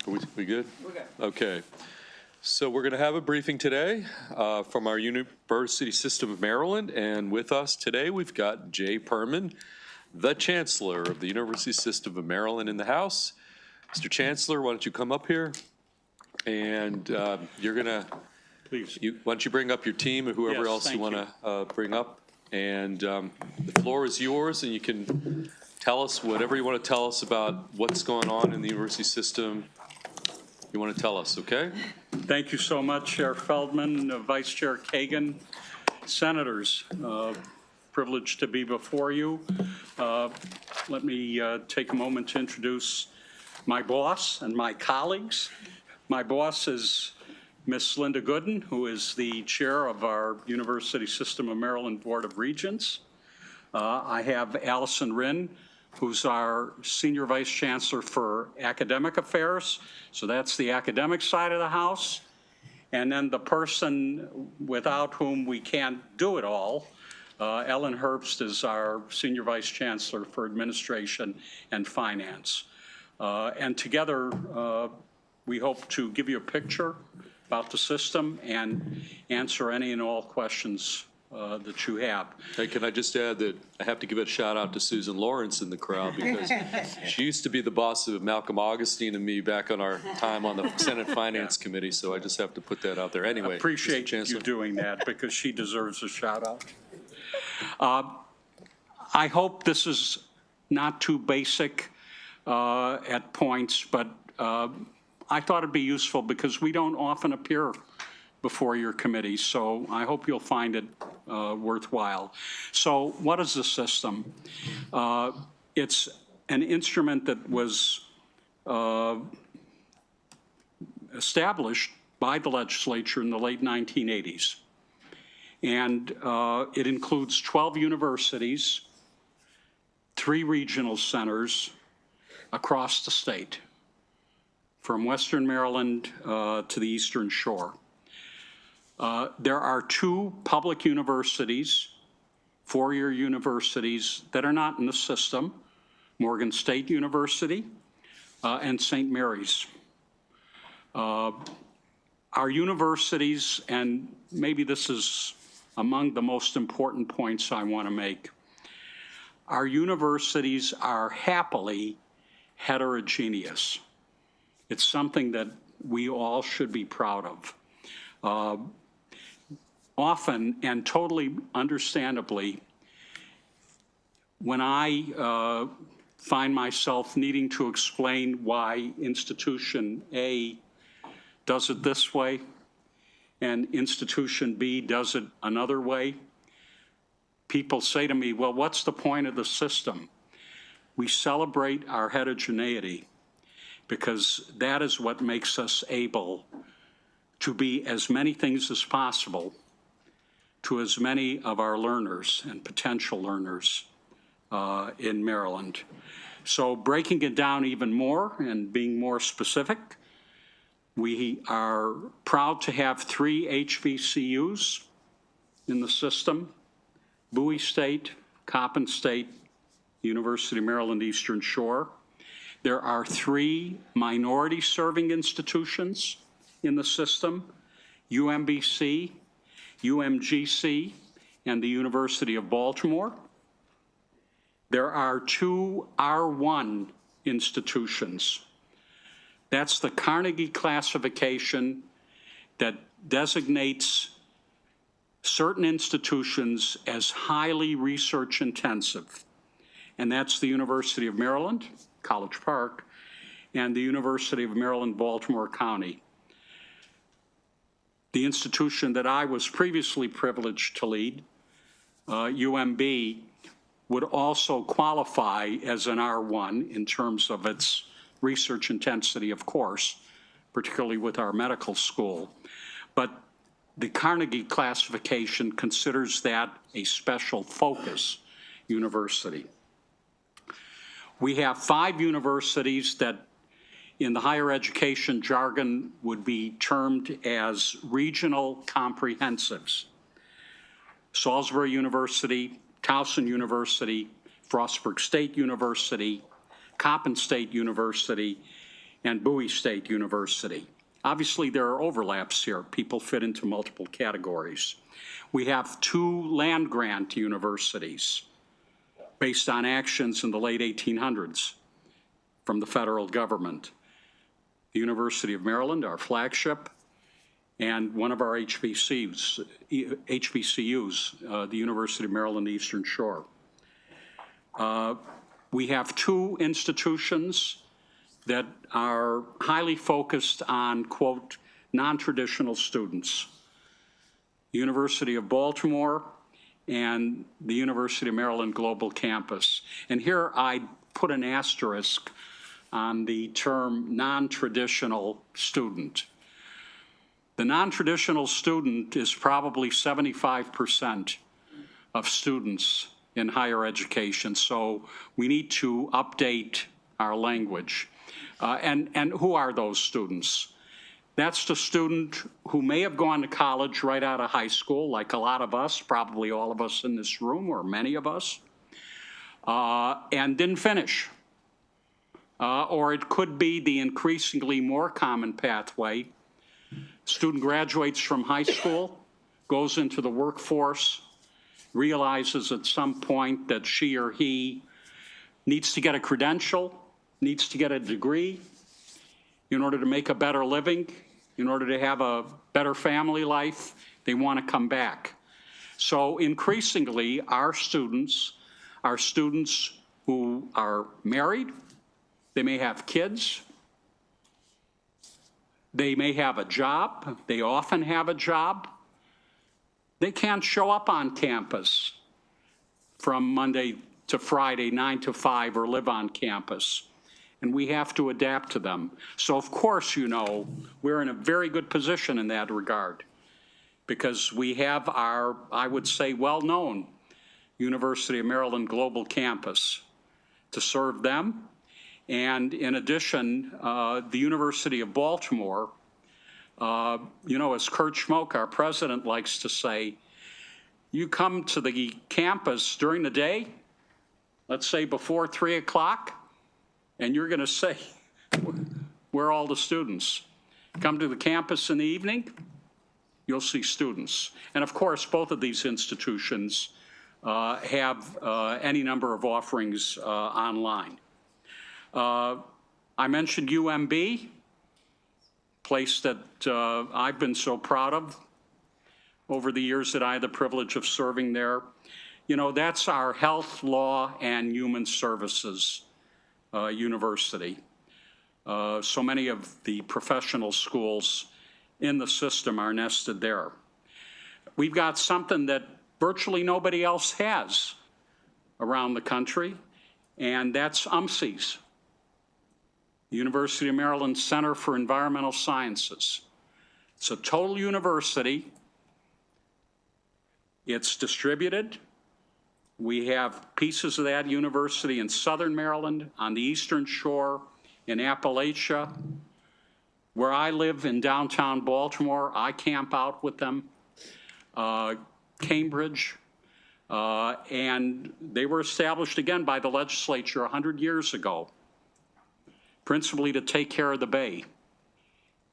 We good? We're good. Okay. So we're going to have a briefing today from our University System of Maryland. And with us today, we've got Jay Perman, the Chancellor of the University System of Maryland in the House. Mr. Chancellor, why don't you come up here? And you're going to, Please. why don't you bring up your team or whoever Yes, else you thank want to bring up? And the floor is yours, and you can tell us whatever you want to tell us about what's going on in the university system. You want to tell us, okay? Thank you so much, Chair Feldman, Vice Chair Kagan, Senators. Privileged to be before you. Let me take a moment to introduce my boss and my colleagues. My boss is Miss Linda Gooden, who is the chair of our University System of Maryland Board of Regents. I have Allison Rinn, who's our Senior Vice Chancellor for Academic Affairs. So that's the academic side of the house. And then the person without whom we can't do it all, Ellen Herbst, is our Senior Vice Chancellor for Administration and Finance. And together, we hope to give you a picture about the system and answer any and all questions that you have. Hey, can I just add that I have to give a shout out to Susan Lawrence in the crowd because she used to be the boss of Malcolm Augustine and me back on our time on the Senate Finance Committee, so I just have to put that out there. Anyway, I appreciate you doing that because she deserves a shout out. I hope this is not too basic at points, but I thought it'd be useful because we don't often appear before your committee, so I hope you'll find it worthwhile. So what is the system? It's an instrument that was established by the legislature in the late 1980s. And it includes 12 universities, 3 regional centers across the state, from Western Maryland to the Eastern Shore. There are 2 public universities, 4-year universities, that are not in the system, Morgan State University and St. Mary's. Our universities, and maybe this is among the most important points I want to make, our universities are happily heterogeneous. It's something that we all should be proud of. Often, and totally understandably, when I find myself needing to explain why institution A does it this way and institution B does it another way, people say to me, well, what's the point of the system? We celebrate our heterogeneity because that is what makes us able to be as many things as possible to as many of our learners and potential learners in Maryland. So breaking it down even more and being more specific, we are proud to have 3 HBCUs in the system: Bowie State, Coppin State, University of Maryland Eastern Shore. There are 3 minority serving institutions in the system: UMBC, UMGC, and the University of Baltimore. There are 2 R1 institutions. That's the Carnegie classification that designates certain institutions as highly research intensive. And that's the University of Maryland, College Park, and the University of Maryland, Baltimore County. The institution that I was previously privileged to lead, UMB, would also qualify as an R1 in terms of its research intensity, of course, particularly with our medical school. But the Carnegie classification considers that a special focus university. We have 5 universities that in the higher education jargon would be termed as regional comprehensives: Salisbury University, Towson University, Frostburg State University, Coppin State University, and Bowie State University. Obviously, there are overlaps here. People fit into multiple categories. We have 2 land-grant universities based on actions in the late 1800s from the federal government. The University of Maryland, our flagship, and one of our HBCUs, the University of Maryland Eastern Shore. We have 2 institutions that are highly focused on, quote, non-traditional students. The University of Baltimore and the University of Maryland Global Campus. And here I put an asterisk on the term non-traditional student. The non-traditional student is probably 75% of students in higher education, so we need to update our language. And who are those students? That's the student who may have gone to college right out of high school, like a lot of us, probably all of us in this room, or many of us, and didn't finish. Or it could be the increasingly more common pathway. Student graduates from high school, goes into the workforce, realizes at some point that she or he needs to get a credential, needs to get a degree in order to make a better living, in order to have a better family life. They want to come back. So increasingly, our students are students who are married, they may have kids, they may have a job, they often have a job. They can't show up on campus from Monday to Friday, 9 to 5, or live on campus. And we have to adapt to them. So of course, you know, we're in a very good position in that regard because we have our, I would say, well-known University of Maryland Global Campus to serve them. And in addition, the University of Baltimore, you know, as Kurt Schmoke, our president, likes to say, you come to the campus during the day, let's say before 3 o'clock, and you're going to say, where are all the students? Come to the campus in the evening, you'll see students. And of course, both of these institutions have any number of offerings online. I mentioned UMB, place that I've been so proud of over the years that I had the privilege of serving there. You know, that's our health, law, and human services university. So many of the professional schools in the system are nested there. We've got something that virtually nobody else has around the country, and that's UMSES, the University of Maryland Center for Environmental Sciences. It's a total university. It's distributed. We have pieces of that university in Southern Maryland, on the Eastern Shore, in Appalachia. Where I live in downtown Baltimore, I camp out with them. Cambridge, and they were established again by the legislature 100 years ago, principally to take care of the Bay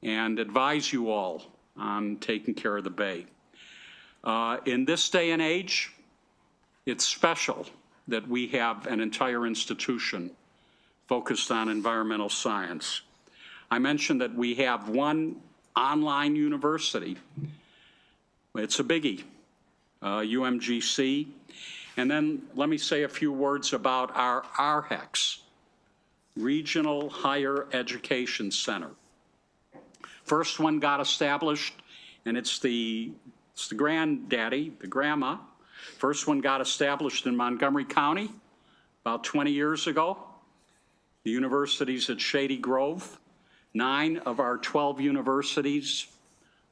and advise you all on taking care of the Bay. In this day and age, it's special that we have an entire institution focused on environmental science. I mentioned that we have one online university. It's a biggie, UMGC. And then let me say a few words about our RHEX, Regional Higher Education Center. First one got established, and it's the granddaddy, the grandma. First one got established in Montgomery County about 20 years ago. The universities at Shady Grove. 9 of our 12 universities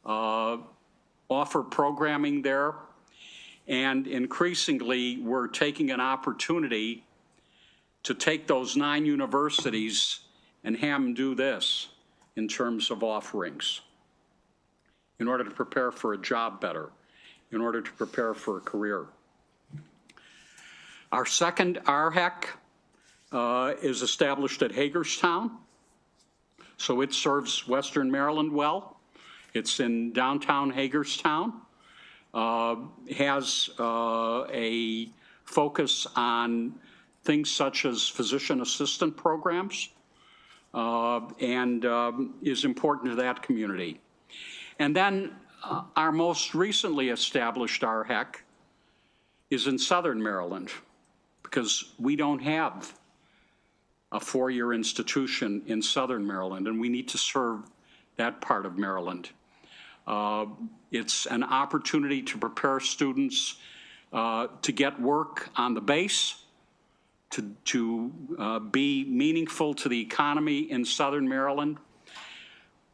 offer programming there. And increasingly, we're taking an opportunity to take those 9 universities and have them do this in terms of offerings, in order to prepare for a job better, in order to prepare for a career. Our second RHEC is established at Hagerstown, so it serves Western Maryland well. It's in downtown Hagerstown. Has a focus on things such as physician assistant programs, and is important to that community. And then our most recently established RHEC is in Southern Maryland, because we don't have a four-year institution in Southern Maryland, and we need to serve that part of Maryland. It's an opportunity to prepare students to get work on the base, to be meaningful to the economy in Southern Maryland.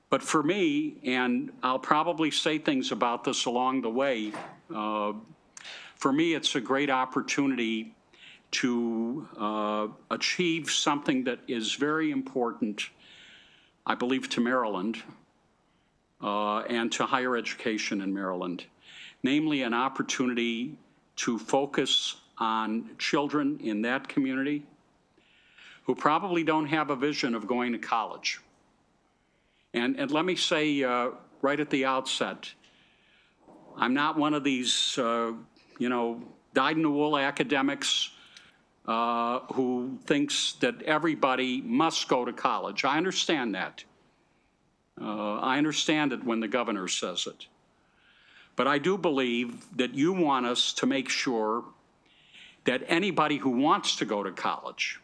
But for me, and I'll probably say things about this along the way, for me, it's a great opportunity to achieve something that is very important, I believe, to Maryland and to higher education in Maryland, namely an opportunity to focus on children in that community who probably don't have a vision of going to college. And let me say right at the outset, I'm not one of these, dyed-in-the-wool academics who thinks that everybody must go to college. I understand that. I understand it when the governor says it. But I do believe that you want us to make sure that anybody who wants to go to college,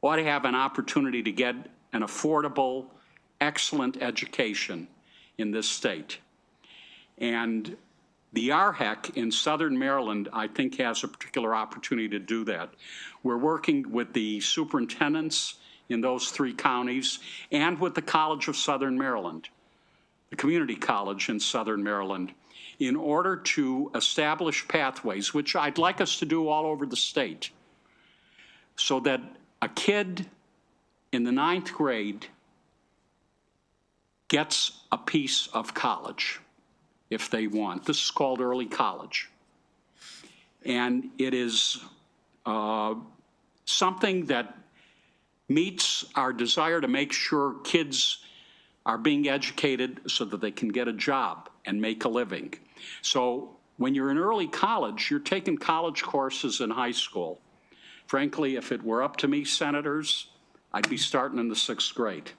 ought to have an opportunity to get an affordable, excellent education in this state. And the RHEC in Southern Maryland, I think, has a particular opportunity to do that. We're working with the superintendents in those three counties and with the College of Southern Maryland, the community college in Southern Maryland, in order to establish pathways, which I'd like us to do all over the state, so that a kid in the 9th grade gets a piece of college if they want. This is called early college. And it is something that meets our desire to make sure kids are being educated so that they can get a job and make a living. So when you're in early college, you're taking college courses in high school. Frankly, if it were up to me, senators, I'd be starting in the 6th grade.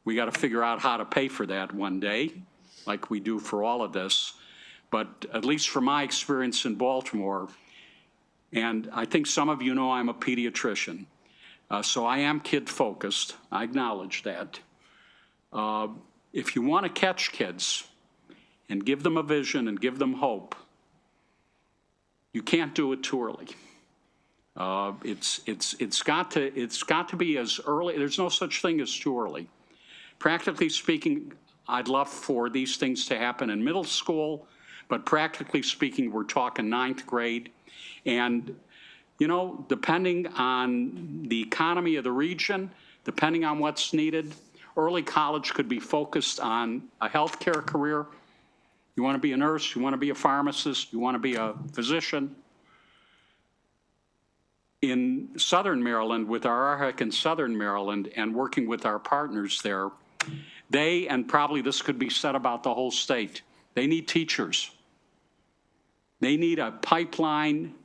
We got to figure out how to pay for that one day, like we do for all of this. But at least from my experience in Baltimore, and I think some of you know I'm a pediatrician, so I am kid-focused. I acknowledge that. If you want to catch kids and give them a vision and give them hope, you can't do it too early. It's got to be as early. There's no such thing as too early. Practically speaking, I'd love for these things to happen in middle school, but practically speaking, we're talking 9th grade. And, depending on the economy of the region, depending on what's needed, early college could be focused on a healthcare career. You want to be a nurse, you want to be a pharmacist, you want to be a physician. In Southern Maryland, with our RHEC in Southern Maryland and working with our partners there, they, and probably this could be said about the whole state, they need teachers. They need a pipeline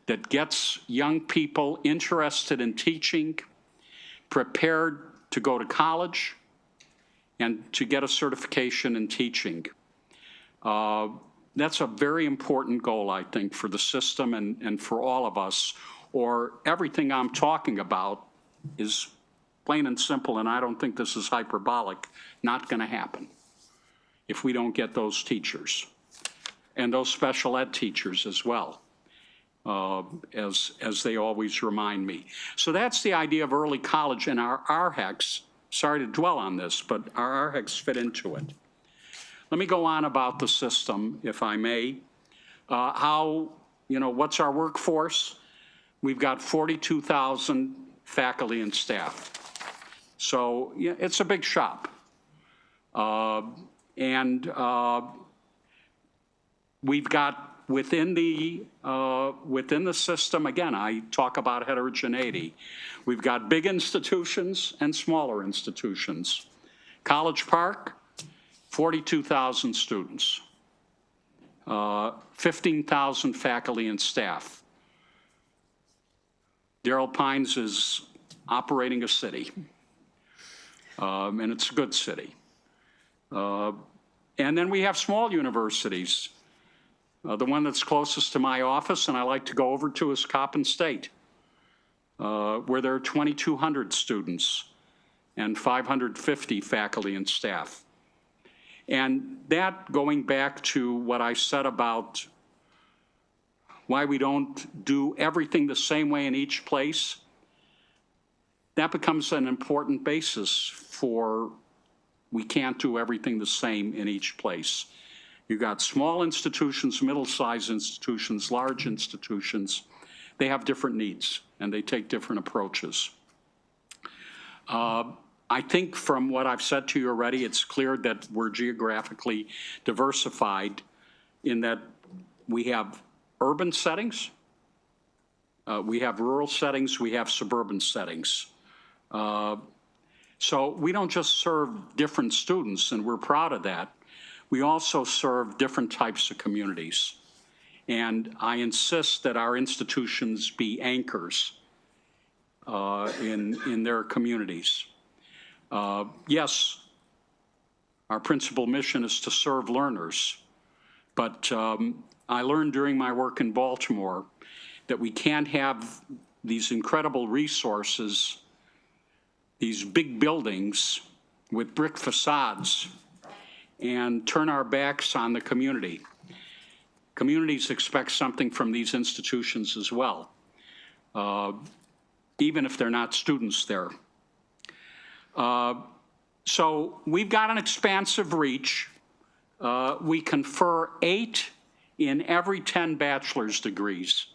that gets young people interested in teaching, prepared to go to college, and to get a certification in teaching. That's a very important goal, I think, for the system and for all of us, or everything I'm talking about is plain and simple, and I don't think this is hyperbolic, not going to happen if we don't get those teachers and those special ed teachers as well, as they always remind me. So that's the idea of early college, and our RHECs, sorry to dwell on this, but our RHECs fit into it. Let me go on about the system, if I may. What's our workforce? We've got 42,000 faculty and staff. So yeah, it's a big shop. We've got within the system, again, I talk about heterogeneity. We've got big institutions and smaller institutions. College Park, 42,000 students, 15,000 faculty and staff. Darrell Pines is operating a city, and it's a good city. And then we have small universities. The one that's closest to my office and I like to go over to is Coppin State, where there are 2,200 students and 550 faculty and staff. And that, going back to what I said about why we don't do everything the same way in each place, that becomes an important basis for we can't do everything the same in each place. You've got small institutions, middle-sized institutions, large institutions. They have different needs and they take different approaches. I think from what I've said to you already, it's clear that we're geographically diversified in that we have urban settings, we have rural settings, we have suburban settings. So we don't just serve different students, and we're proud of that. We also serve different types of communities. And I insist that our institutions be anchors in their communities. Yes, our principal mission is to serve learners, but I learned during my work in Baltimore that we can't have these incredible resources, these big buildings with brick facades, and turn our backs on the community. Communities expect something from these institutions as well, even if they're not students there. So we've got an expansive reach. We confer 8 in every 10 bachelor's degrees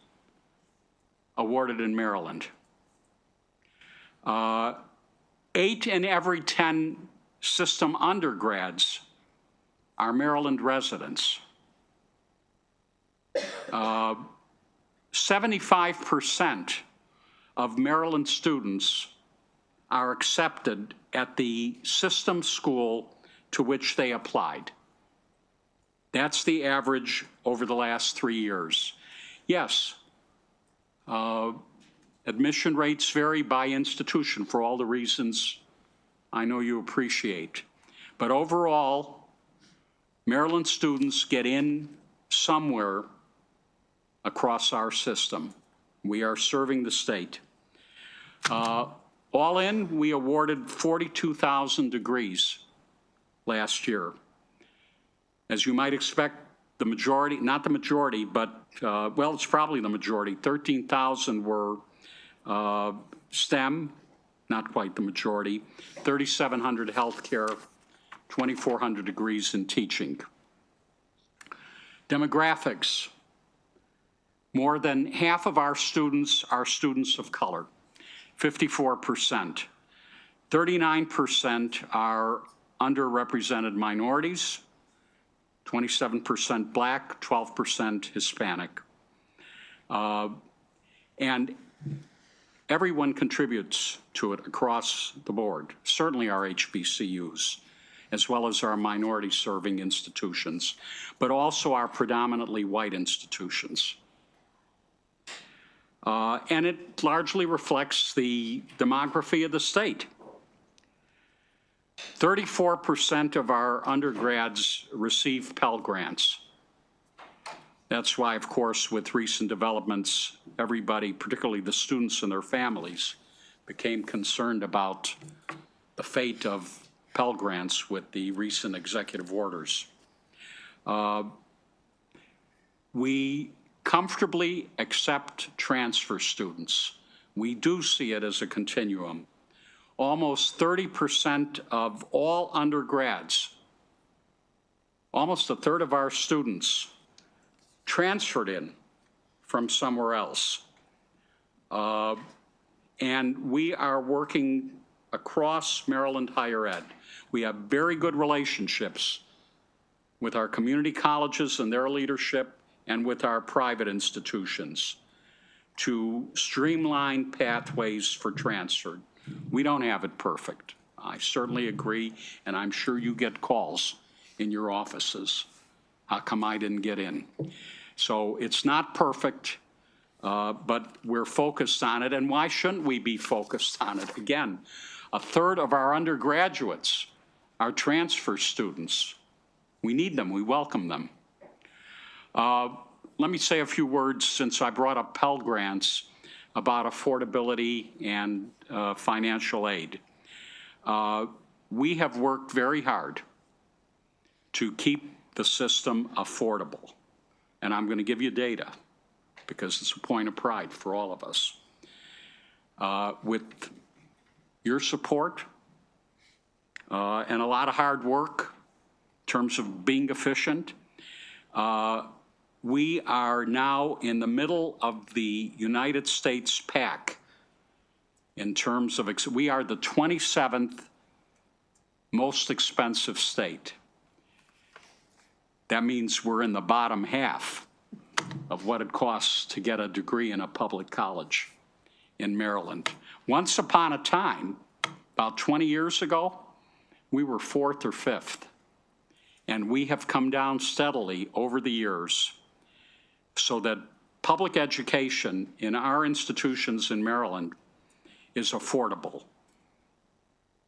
awarded in Maryland. 8 in every 10 system undergrads are Maryland residents. 75% of Maryland students are accepted at the system school to which they applied. That's the average over the last 3 years. Yes, admission rates vary by institution for all the reasons I know you appreciate. But overall, Maryland students get in somewhere across our system. We are serving the state. All in, we awarded 42,000 degrees last year. As you might expect, the majority, not the majority, but, well, it's probably the majority, 13,000 were STEM, not quite the majority, 3,700 healthcare, 2,400 degrees in teaching. Demographics. More than half of our students are students of color, 54%. 39% are underrepresented minorities, 27% Black, 12% Hispanic. And everyone contributes to it across the board, certainly our HBCUs, as well as our minority-serving institutions, but also our predominantly white institutions. And it largely reflects the demography of the state. 34% of our undergrads receive Pell Grants. That's why, of course, with recent developments, everybody, particularly the students and their families, became concerned about the fate of Pell Grants with the recent executive orders. We comfortably accept transfer students. We do see it as a continuum. Almost 30% of all undergrads, almost a third of our students transferred in from somewhere else. And we are working across Maryland higher ed. We have very good relationships with our community colleges and their leadership and with our private institutions to streamline pathways for transfer. We don't have it perfect. I certainly agree, and I'm sure you get calls in your offices. How come I didn't get in? So it's not perfect, but we're focused on it, and why shouldn't we be focused on it? Again, a third of our undergraduates are transfer students. We need them, we welcome them. Let me say a few words, since I brought up Pell Grants, about affordability and financial aid. We have worked very hard to keep the system affordable. And I'm going to give you data because it's a point of pride for all of us. With your support and a lot of hard work in terms of being efficient, we are now in the middle of the United States PAC in terms of, we are the 27th most expensive state. That means we're in the bottom half of what it costs to get a degree in a public college in Maryland. Once upon a time, about 20 years ago, we were 4th or 5th. And we have come down steadily over the years so that public education in our institutions in Maryland is affordable.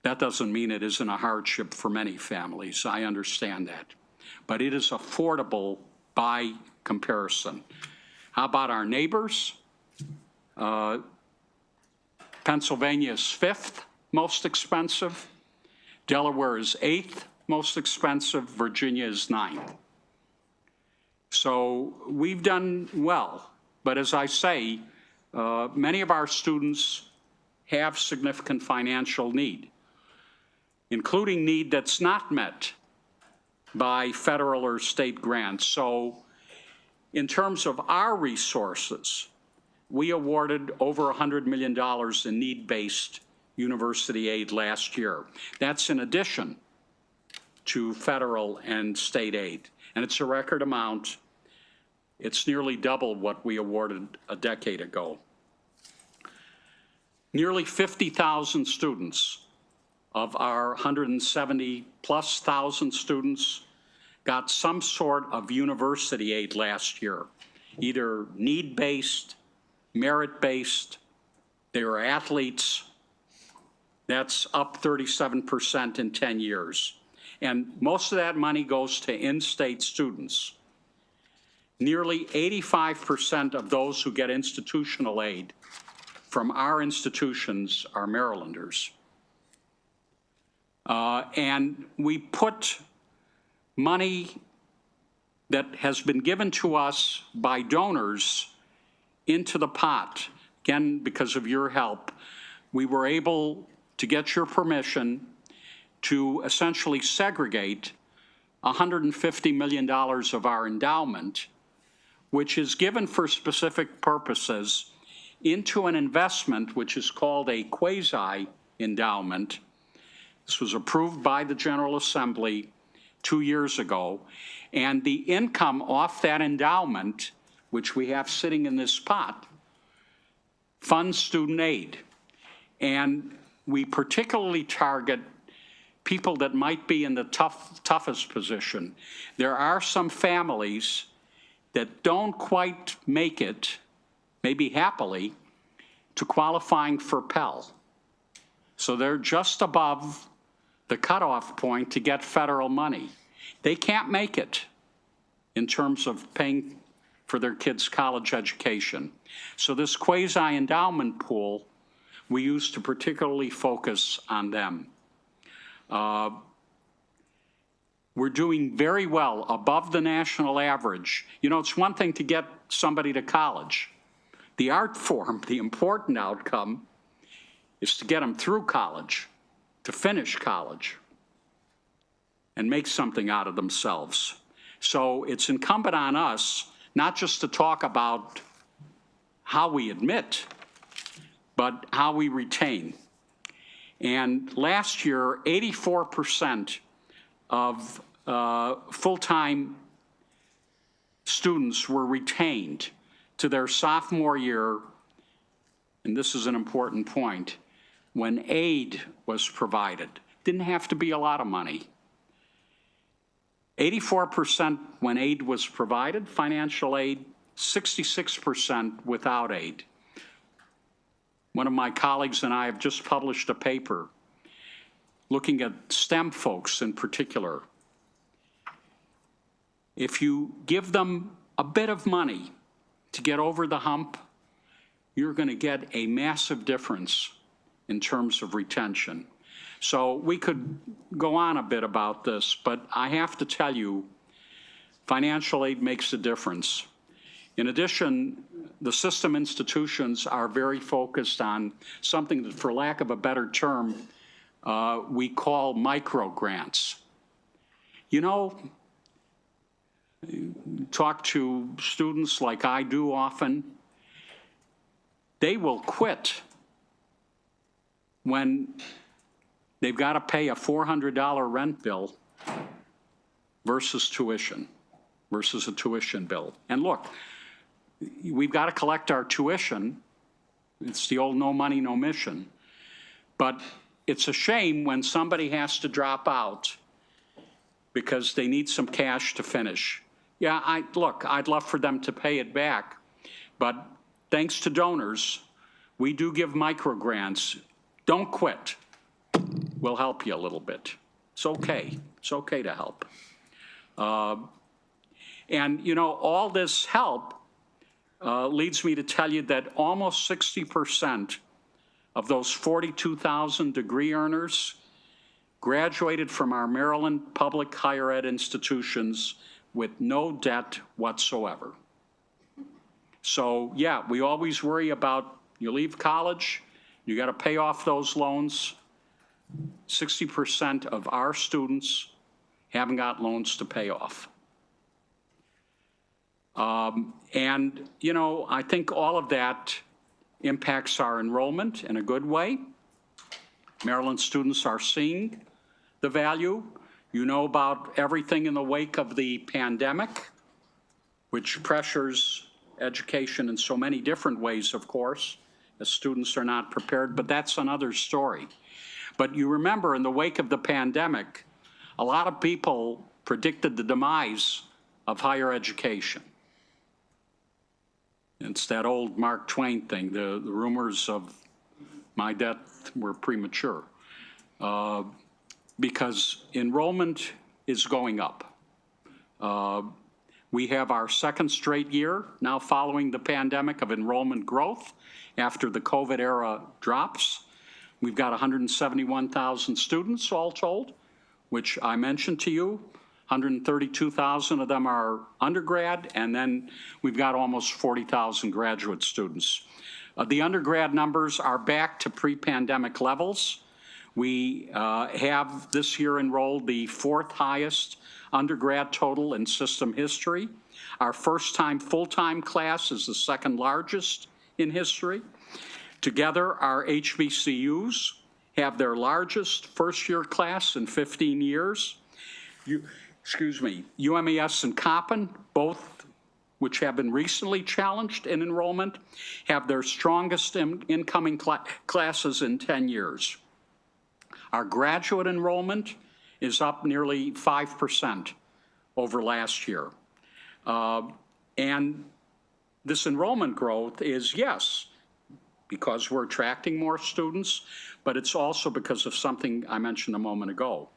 That doesn't mean it isn't a hardship for many families. I understand that. But it is affordable by comparison. How about our neighbors? Pennsylvania is 5th most expensive. Delaware is 8th most expensive. Virginia is 9th. So we've done well. But as I say, many of our students have significant financial need, including need that's not met by federal or state grants. So in terms of our resources, we awarded over $100 million in need-based university aid last year. That's in addition to federal and state aid. And it's a record amount. It's nearly double what we awarded a decade ago. Nearly 50,000 students of our 170+ thousand students got some sort of university aid last year, either need-based, merit-based. They were athletes. That's up 37% in 10 years. And most of that money goes to in-state students. Nearly 85% of those who get institutional aid from our institutions are Marylanders. And we put money that has been given to us by donors into the pot. Again, because of your help, we were able to get your permission to essentially segregate $150 million of our endowment, which is given for specific purposes, into an investment which is called a quasi-endowment. This was approved by the General Assembly 2 years ago, and the income off that endowment, which we have sitting in this pot, funds student aid. And we particularly target people that might be in the toughest position. There are some families that don't quite make it, maybe happily, to qualifying for Pell. So they're just above the cutoff point to get federal money. They can't make it in terms of paying for their kids' college education. So this quasi-endowment pool we use to particularly focus on them. We're doing very well, above the national average. You know, it's one thing to get somebody to college. The art form, the important outcome, is to get them through college, to finish college, and make something out of themselves. So it's incumbent on us not just to talk about how we admit, but how we retain. And last year, 84% of full-time students were retained to their sophomore year, and this is an important point, when aid was provided. Didn't have to be a lot of money. 84% when aid was provided, financial aid, 66% without aid. One of my colleagues and I have just published a paper looking at STEM folks in particular. If you give them a bit of money to get over the hump, you're going to get a massive difference in terms of retention. So we could go on a bit about this, but I have to tell you, financial aid makes a difference. In addition, the system institutions are very focused on something that, for lack of a better term, we call micro grants. You know, talk to students like I do often, they will quit when they've got to pay a $400 rent bill versus a tuition bill. And look, we've got to collect our tuition. It's the old no money, no mission. But it's a shame when somebody has to drop out because they need some cash to finish. Yeah, I'd love for them to pay it back, but thanks to donors, we do give micro grants. Don't quit. We'll help you a little bit. It's okay. It's okay to help. And you know, all this help leads me to tell you that almost 60% of those 42,000 degree earners graduated from our Maryland public higher ed institutions with no debt whatsoever. So yeah, we always worry about you leave college, you got to pay off those loans. 60% of our students haven't got loans to pay off. And, you know, I think all of that impacts our enrollment in a good way. Maryland students are seeing the value. You know about everything in the wake of the pandemic, which pressures education in so many different ways, of course, as students are not prepared, but that's another story. But you remember, in the wake of the pandemic, a lot of people predicted the demise of higher education. It's that old Mark Twain thing, the rumors of my death were premature. Because enrollment is going up. We have our second straight year now following the pandemic of enrollment growth after the COVID era drops. We've got 171,000 students all told, which I mentioned to you. 132,000 of them are undergrad, and then we've got almost 40,000 graduate students. The undergrad numbers are back to pre-pandemic levels. We have this year enrolled the fourth highest undergrad total in system history. Our first-time full-time class is the second largest in history. Together, our HBCUs have their largest first-year class in 15 years. UMES and Coppin, both which have been recently challenged in enrollment, have their strongest incoming classes in 10 years. Our graduate enrollment is up nearly 5% over last year. And this enrollment growth is, yes, because we're attracting more students, but it's also because of something I mentioned a moment ago.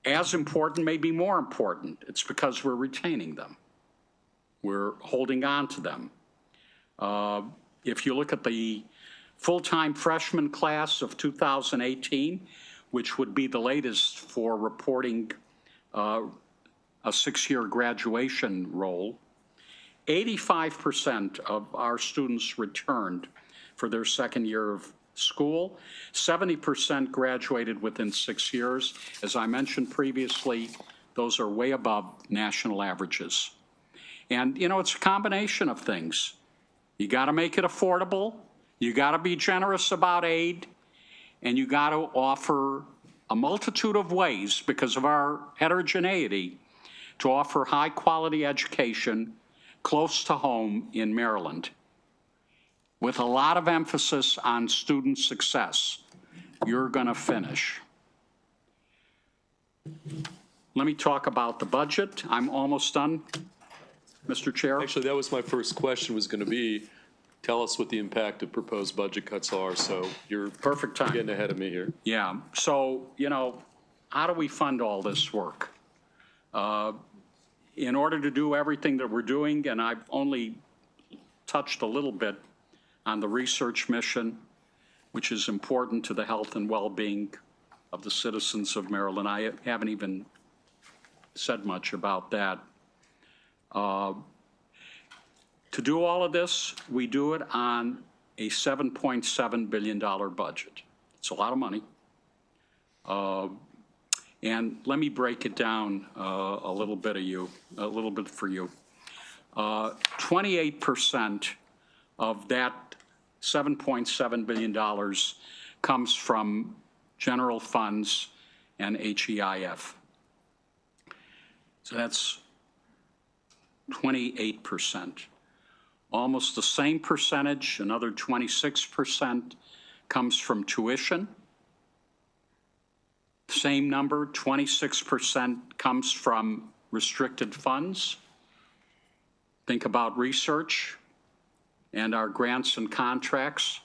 As important, maybe more important, it's because we're retaining them. We're holding on to them. If you look at the full-time freshman class of 2018, which would be the latest for reporting a six-year graduation roll, 85% of our students returned for their second year of school. 70% graduated within 6 years. As I mentioned previously, those are way above national averages. And, you know, it's a combination of things. You got to make it affordable. You got to be generous about aid. And you got to offer a multitude of ways, because of our heterogeneity, to offer high-quality education close to home in Maryland, with a lot of emphasis on student success. You're going to finish. Let me talk about the budget. I'm almost done, Mr. Chair. Actually, that was my first question, was going to be, tell us what the impact of proposed budget cuts are, so you're Perfect time. getting ahead of me here. Yeah, so, how do we fund all this work? In order to do everything that we're doing, and I've only touched a little bit on the research mission, which is important to the health and well-being of the citizens of Maryland. I haven't even said much about that. To do all of this, we do it on a $7.7 billion budget. It's a lot of money. And let me break it down a little bit for you. 28% of that $7.7 billion comes from general funds and HEIF. So that's 28%. Almost the same percentage, another 26%, comes from tuition. Same number, 26% comes from restricted funds. Think about research and our grants and contracts.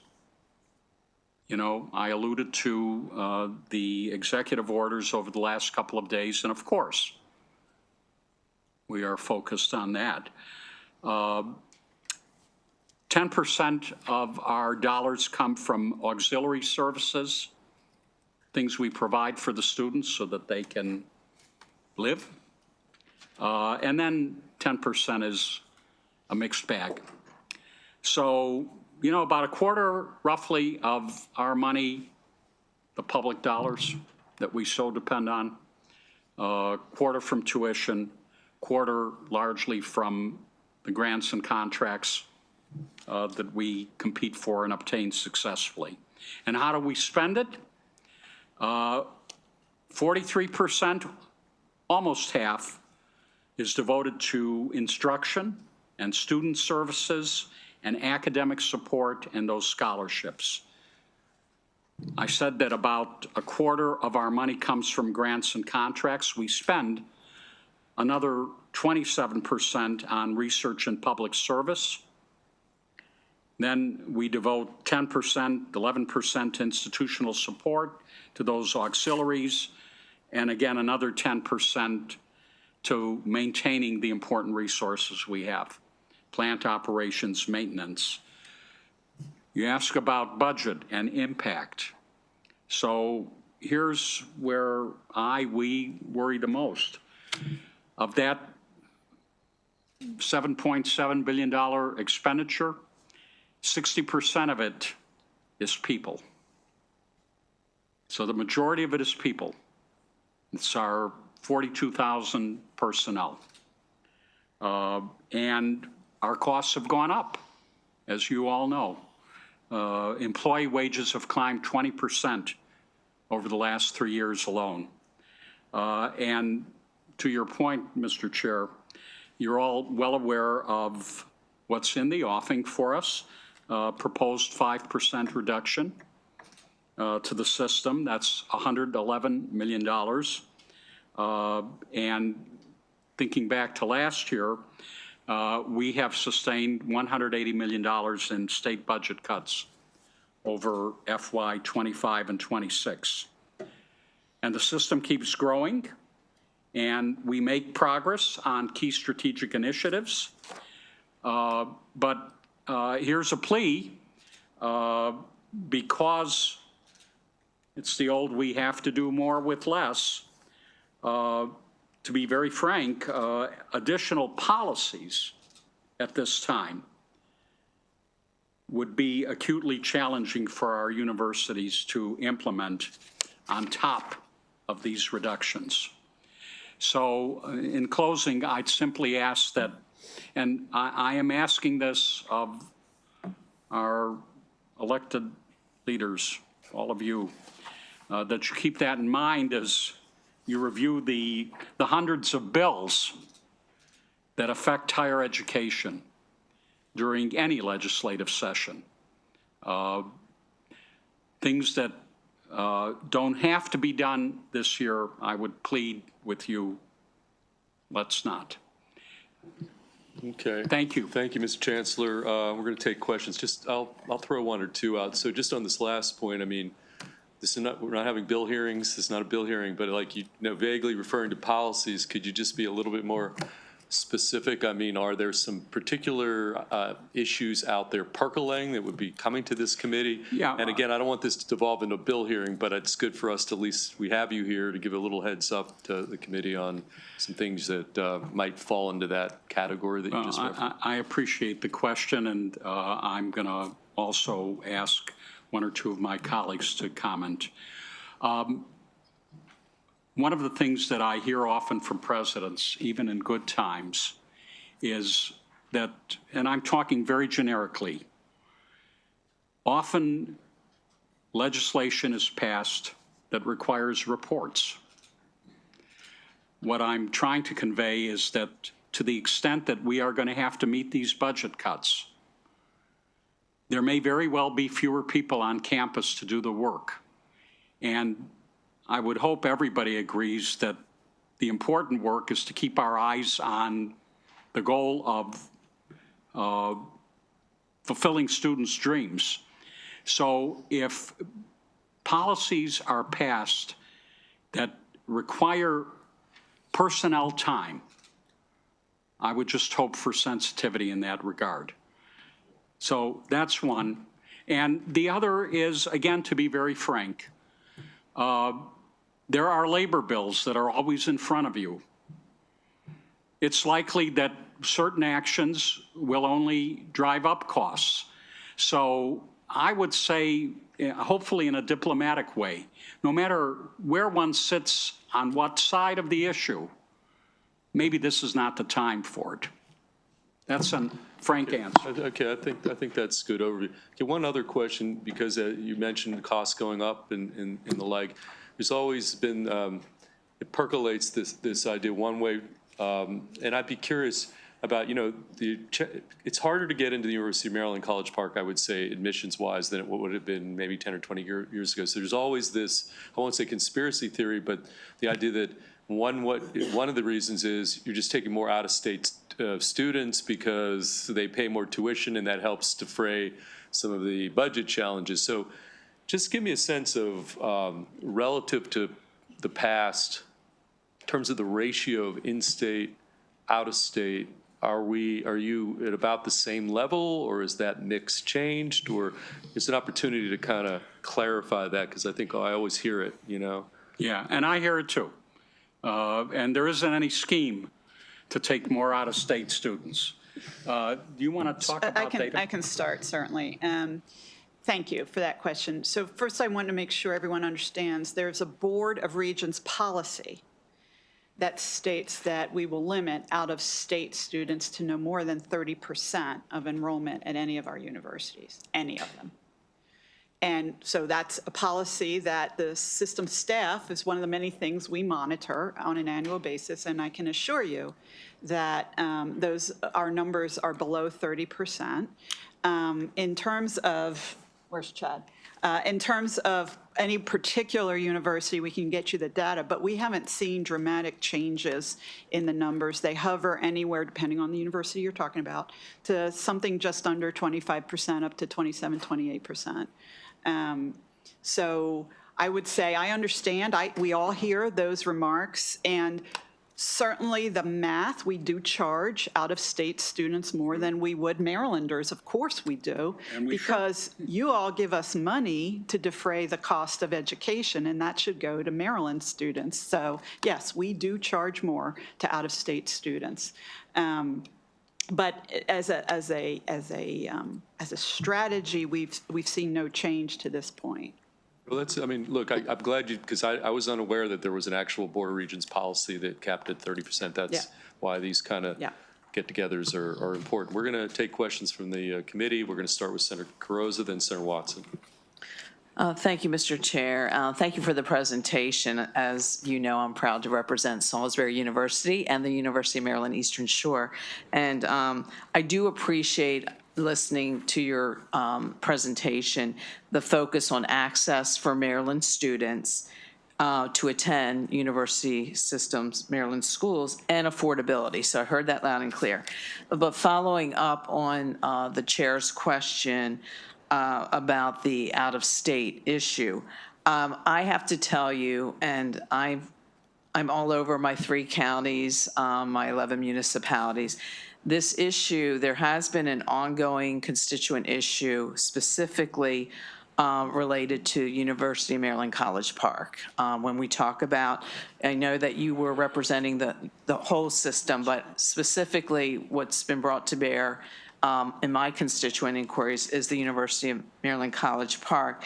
I alluded to the executive orders over the last couple of days, and of course, we are focused on that. 10% of our dollars come from auxiliary services, things we provide for the students so that they can live. And then 10% is a mixed bag. So, about a quarter roughly of our money, the public dollars that we so depend on, quarter from tuition, quarter largely from the grants and contracts that we compete for and obtain successfully. And how do we spend it? 43%, almost half, is devoted to instruction and student services and academic support and those scholarships. I said that about a quarter of our money comes from grants and contracts. We spend another 27% on research and public service. Then we devote 10%, 11% to institutional support, to those auxiliaries, and again, another 10% to maintaining the important resources we have, plant operations, maintenance. You ask about budget and impact. So here's where we worry the most. Of that $7.7 billion expenditure, 60% of it is people. So the majority of it is people. It's our 42,000 personnel. And our costs have gone up, as you all know. Employee wages have climbed 20% over the last 3 years alone. And to your point, Mr. Chair, you're all well aware of what's in the offing for us, proposed 5% reduction to the system. That's $111 million. And thinking back to last year, we have sustained $180 million in state budget cuts over FY 25 and 26. And the system keeps growing, and we make progress on key strategic initiatives. But here's a plea, because it's the old we have to do more with less. To be very frank, additional policies at this time would be acutely challenging for our universities to implement on top of these reductions. So in closing, I'd simply ask that, and I am asking this of our elected leaders, all of you, that you keep that in mind as you review the hundreds of bills that affect higher education during any legislative session. Things that don't have to be done this year, I would plead with you, let's not. Okay. Thank you. Thank you, Mr. Chancellor. We're going to take questions. I'll throw one or two out. So just on this last point, I mean, we're not having bill hearings. This is not a bill hearing, but like, vaguely referring to policies, could you just be a little bit more specific? I mean, are there some particular issues out there percolating that would be coming to this committee? Yeah. And again, I don't want this to devolve into a bill hearing, but it's good for us to at least, we have you here to give a little heads up to the committee on some things that might fall into that category that you just referenced. I appreciate the question, and I'm going to also ask one or two of my colleagues to comment. One of the things that I hear often from presidents, even in good times, is that, and I'm talking very generically, often legislation is passed that requires reports. What I'm trying to convey is that to the extent that we are going to have to meet these budget cuts, there may very well be fewer people on campus to do the work. And I would hope everybody agrees that the important work is to keep our eyes on the goal of fulfilling students' dreams. So if policies are passed that require personnel time, I would just hope for sensitivity in that regard. So that's one. And the other is, again, to be very frank, there are labor bills that are always in front of you. It's likely that certain actions will only drive up costs. So I would say, hopefully in a diplomatic way, no matter where one sits on what side of the issue, maybe this is not the time for it. That's a frank answer. Okay, I think that's a good overview. Okay, one other question, because you mentioned costs going up and the like. There's always been, it percolates this idea one way, and I'd be curious about, it's harder to get into the University of Maryland College Park, I would say, admissions-wise, than it would have been maybe 10 or 20 years ago. So there's always this, I won't say conspiracy theory, but the idea that one of the reasons is you're just taking more out-of-state students because they pay more tuition, and that helps defray some of the budget challenges. So just give me a sense of, relative to the past, in terms of the ratio of in-state, out-of-state, are you at about the same level, or is that mix changed, or is an opportunity to kind of clarify that? Because I think I always hear it, Yeah, and I hear it too. And there isn't any scheme to take more out-of-state students. Do you want to talk about data? I can start, certainly. Thank you for that question. So first, I want to make sure everyone understands there's a Board of Regents policy that states that we will limit out-of-state students to no more than 30% of enrollment at any of our universities, any of them. And so that's a policy that the system staff is one of the many things we monitor on an annual basis, and I can assure you that our numbers are below 30%. In terms of, where's Chad? In terms of any particular university, we can get you the data, but we haven't seen dramatic changes in the numbers. They hover anywhere, depending on the university you're talking about, to something just under 25% up to 27, 28%. So I would say I understand. We all hear those remarks, and certainly the math, we do charge out-of-state students more than we would Marylanders. Of course we do, because you all give us money to defray the cost of education, and that should go to Maryland students. So yes, we do charge more to out-of-state students. But as a strategy, we've seen no change to this point. Well, look, I'm glad because I was unaware that there was an actual Board of Regents policy that capped at 30%. That's why these kind of get-togethers are important. We're going to take questions from the committee. We're going to start with Senator Carrozza, then Senator Watson. Thank you, Mr. Chair. Thank you for the presentation. As you know, I'm proud to represent Salisbury University and the University of Maryland Eastern Shore. And I do appreciate listening to your presentation, the focus on access for Maryland students to attend university systems, Maryland schools, and affordability. So I heard that loud and clear. But following up on the chair's question about the out-of-state issue, I have to tell you, and I'm all over my 3 counties, my 11 municipalities. This issue, there has been an ongoing constituent issue specifically related to University of Maryland College Park. When we talk about, I know that you were representing the whole system, but specifically what's been brought to bear in my constituent inquiries is the University of Maryland College Park,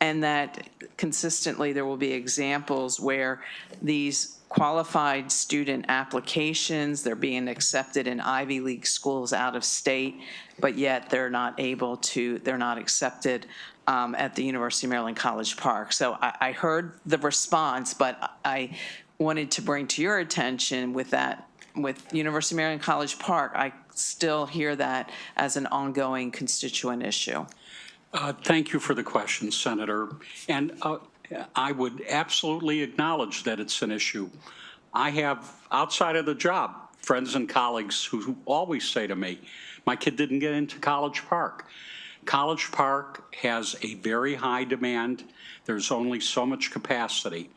and that consistently there will be examples where these qualified student applications, they're being accepted in Ivy League schools out of state, but yet they're not accepted at the University of Maryland College Park. So I heard the response, but I wanted to bring to your attention with University of Maryland College Park, I still hear that as an ongoing constituent issue. Thank you for the question, Senator. And I would absolutely acknowledge that it's an issue. I have, outside of the job, friends and colleagues who always say to me, my kid didn't get into College Park. College Park has a very high demand. There's only so much capacity.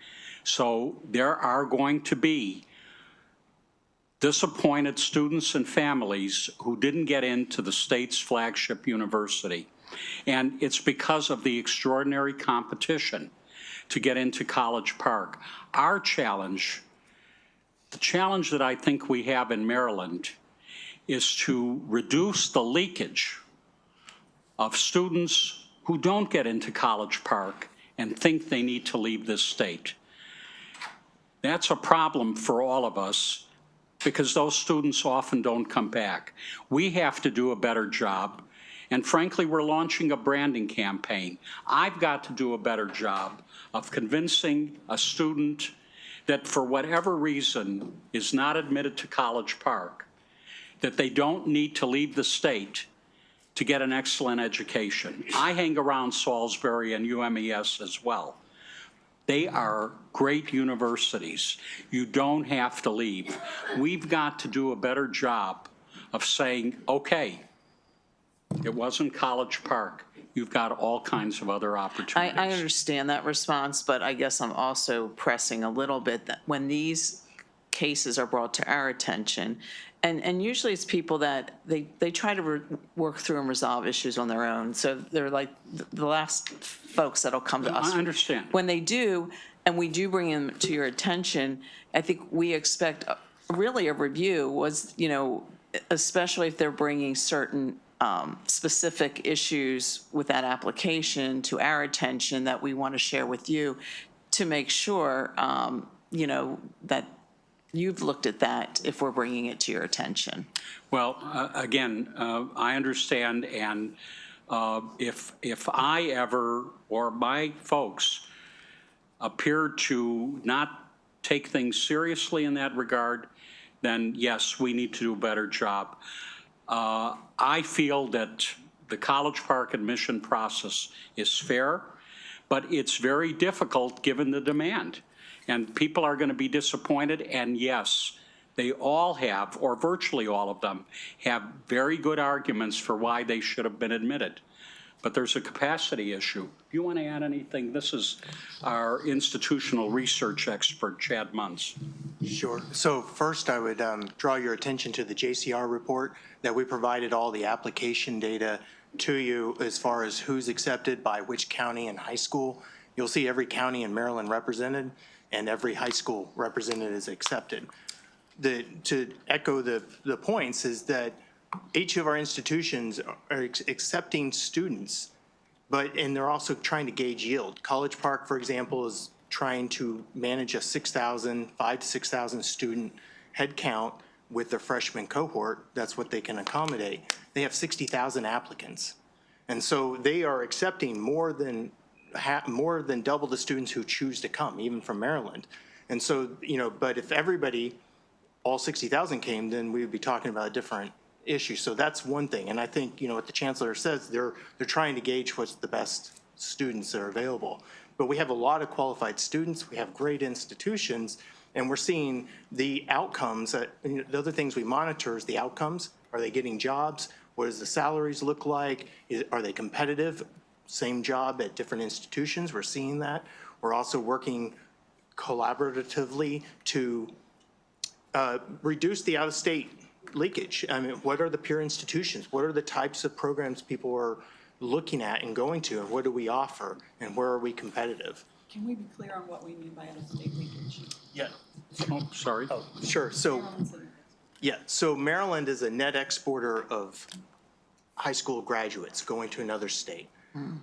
So there are going to be disappointed students and families who didn't get into the state's flagship university. And it's because of the extraordinary competition to get into College Park. Our challenge, the challenge that I think we have in Maryland, is to reduce the leakage of students who don't get into College Park and think they need to leave this state. That's a problem for all of us because those students often don't come back. We have to do a better job. And frankly, we're launching a branding campaign. I've got to do a better job of convincing a student that for whatever reason is not admitted to College Park, that they don't need to leave the state to get an excellent education. I hang around Salisbury and UMES as well. They are great universities. You don't have to leave. We've got to do a better job of saying, okay, it wasn't College Park. You've got all kinds of other opportunities. I understand that response, but I guess I'm also pressing a little bit that when these cases are brought to our attention, and usually it's people that they try to work through and resolve issues on their own. So they're like the last folks that'll come to us. I understand. When they do, and we do bring them to your attention, I think we expect really a review was, especially if they're bringing certain specific issues with that application to our attention that we want to share with you to make sure, that you've looked at that if we're bringing it to your attention. Well, again, I understand, and if I ever, or my folks, appear to not take things seriously in that regard, then yes, we need to do a better job. I feel that the College Park admission process is fair, but it's very difficult given the demand. And people are going to be disappointed, and yes, they all have, or virtually all of them, have very good arguments for why they should have been admitted. But there's a capacity issue. Do you want to add anything? This is our institutional research expert, Chad Munz. Sure. So first I would draw your attention to the JCR report that we provided all the application data to you as far as who's accepted by which county and high school. You'll see every county in Maryland represented and every high school represented is accepted. To echo the points is that each of our institutions are accepting students, and they're also trying to gauge yield. College Park, for example, is trying to manage a 5,000 to 6,000 student head count with their freshman cohort. That's what they can accommodate. They have 60,000 applicants. And so they are accepting more than more than double the students who choose to come, even from Maryland. And so, but if everybody, all 60,000 came, then we would be talking about a different issue. So that's one thing. And I think, what the chancellor says, they're trying to gauge what's the best students that are available. But we have a lot of qualified students. We have great institutions. And we're seeing the outcomes. The other things we monitor is the outcomes. Are they getting jobs? What does the salaries look like? Are they competitive? Same job at different institutions. We're seeing that. We're also working collaboratively to reduce the out-of-state leakage. I mean, what are the peer institutions? What are the types of programs people are looking at and going to? And what do we offer? And where are we competitive? Can we be clear on what we mean by out-of-state leakage? Yeah. Oh, sorry. Oh, sure. So, yeah. So Maryland is a net exporter of high school graduates going to another state.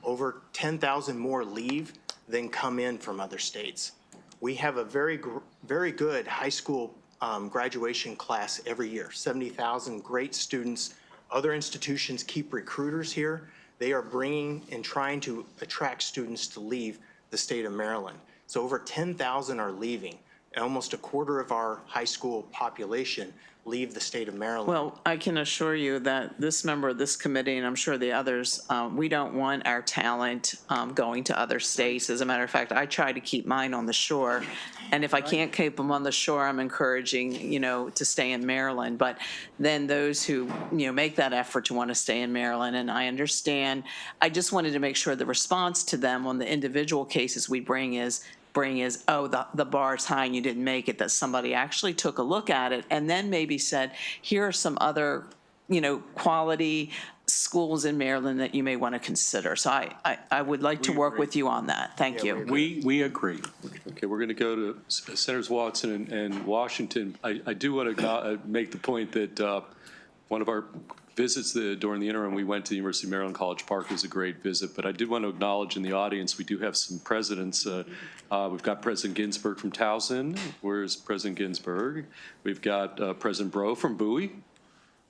Over 10,000 more leave than come in from other states. We have a very good high school graduation class every year, 70,000 great students. Other institutions keep recruiters here. They are bringing and trying to attract students to leave the state of Maryland. So over 10,000 are leaving. And almost a quarter of our high school population leave the state of Maryland. Well, I can assure you that this member of this committee, and I'm sure the others, we don't want our talent going to other states. As a matter of fact, I try to keep mine on the shore. And if I can't keep them on the shore, I'm encouraging, to stay in Maryland. But then those who, make that effort to want to stay in Maryland, and I understand, I just wanted to make sure the response to them on the individual cases we bring is, oh, the bar's high and you didn't make it, that somebody actually took a look at it and then maybe said, here are some other, quality schools in Maryland that you may want to consider. So I would like to work with you on that. Thank you. We agree. Okay, we're going to go to Senators Watson and Washington. I do want to make the point that one of our visits during the interim, we went to the University of Maryland College Park. It was a great visit, but I did want to acknowledge in the audience, we do have some presidents. We've got President Ginsburg from Towson. Where's President Ginsburg? We've got President Bro from Bowie,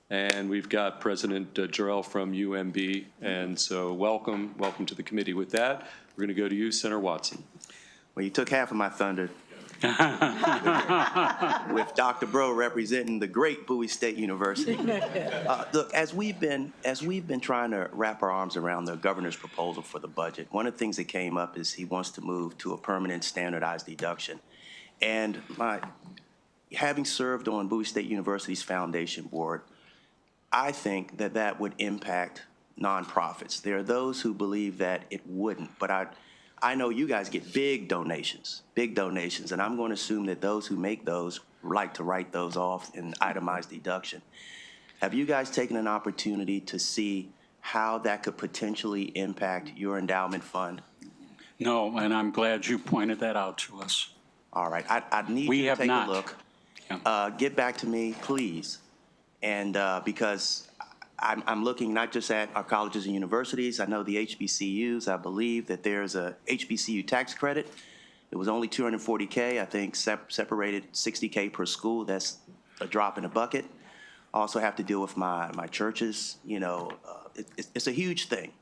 and we've got President Jarrell from UMB. And so welcome to the committee. With that, we're going to go to you, Senator Watson. Well, you took half of my thunder. With Dr. Bro representing the great Bowie State University. Look, as we've been trying to wrap our arms around the governor's proposal for the budget, one of the things that came up is he wants to move to a permanent standardized deduction. And having served on Bowie State University's foundation board, I think that would impact nonprofits. There are those who believe that it wouldn't, but I know you guys get big donations, and I'm going to assume that those who make those like to write those off in itemized deduction. Have you guys taken an opportunity to see how that could potentially impact your endowment fund? No, and I'm glad you pointed that out to us. All right, I need you to take a look. Yeah. Get back to me, please, and because I'm looking not just at our colleges and universities. I know the HBCUs. I believe that there's a HBCU tax credit. It was only $240K. I think separated $60K per school. That's a drop in the bucket. Also have to deal with my churches. It's a huge thing.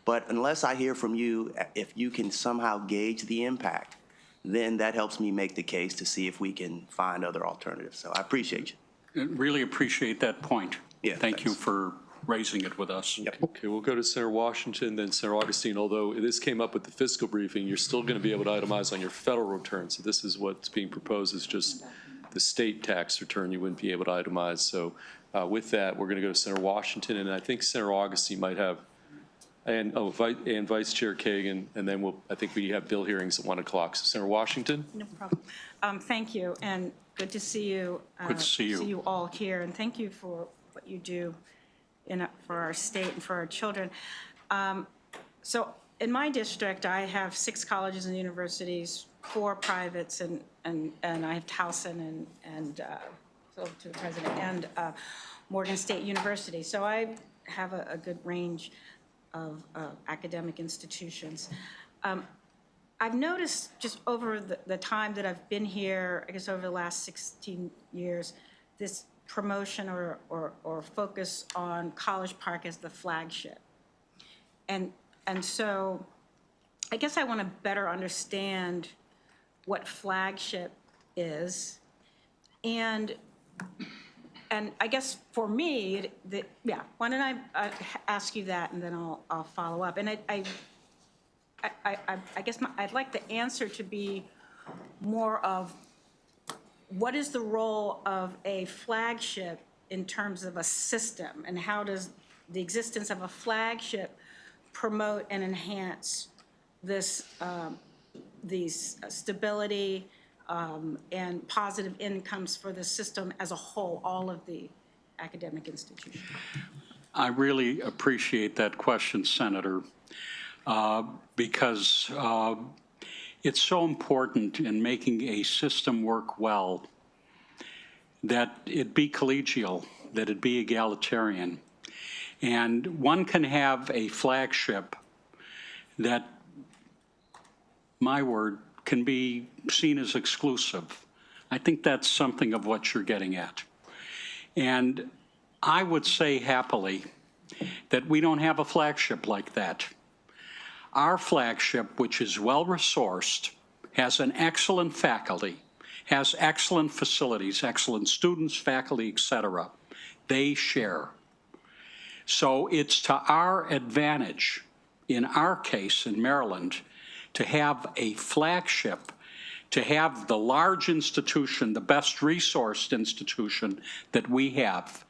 But unless I hear from you, if you can somehow gauge the impact, then that helps me make the case to see if we can find other alternatives. So I appreciate you. Really appreciate that point. Yeah, Thank you thanks. for raising it with us. Yep. Okay, we'll go to Senator Washington, then Senator Augustine. Although this came up with the fiscal briefing, you're still going to be able to itemize on your federal return. So this is what's being proposed is just the state tax return you wouldn't be able to itemize. So with that, we're going to go to Senator Washington, and I think Senator Augustine might have, and Vice Chair Kagan, and then I think we have bill hearings at 1 o'clock. So Senator Washington. No problem. Thank you, and good to see you. Good to see you. See you all here, and thank you for what you do for our state and for our children. So in my district, I have 6 colleges and universities, 4 privates, and I have Towson and so to the president, and Morgan State University. So I have a good range of academic institutions. I've noticed just over the time that I've been here, I guess over the last 16 years, this promotion or focus on College Park as the flagship. And so I guess I want to better understand what flagship is. And I guess for me, why don't I ask you that, and then I'll follow up. And I guess I'd like the answer to be more of what is the role of a flagship in terms of a system, and how does the existence of a flagship promote and enhance this, these stability and positive incomes for the system as a whole, all of the academic institutions? I really appreciate that question, Senator, because it's so important in making a system work well that it be collegial, that it be egalitarian. And one can have a flagship that, my word, can be seen as exclusive. I think that's something of what you're getting at. And I would say happily that we don't have a flagship like that. Our flagship, which is well-resourced, has an excellent faculty, has excellent facilities, excellent students, faculty, et cetera. They share. So it's to our advantage, in our case in Maryland, to have a flagship, to have the large institution, the best resourced institution that we have.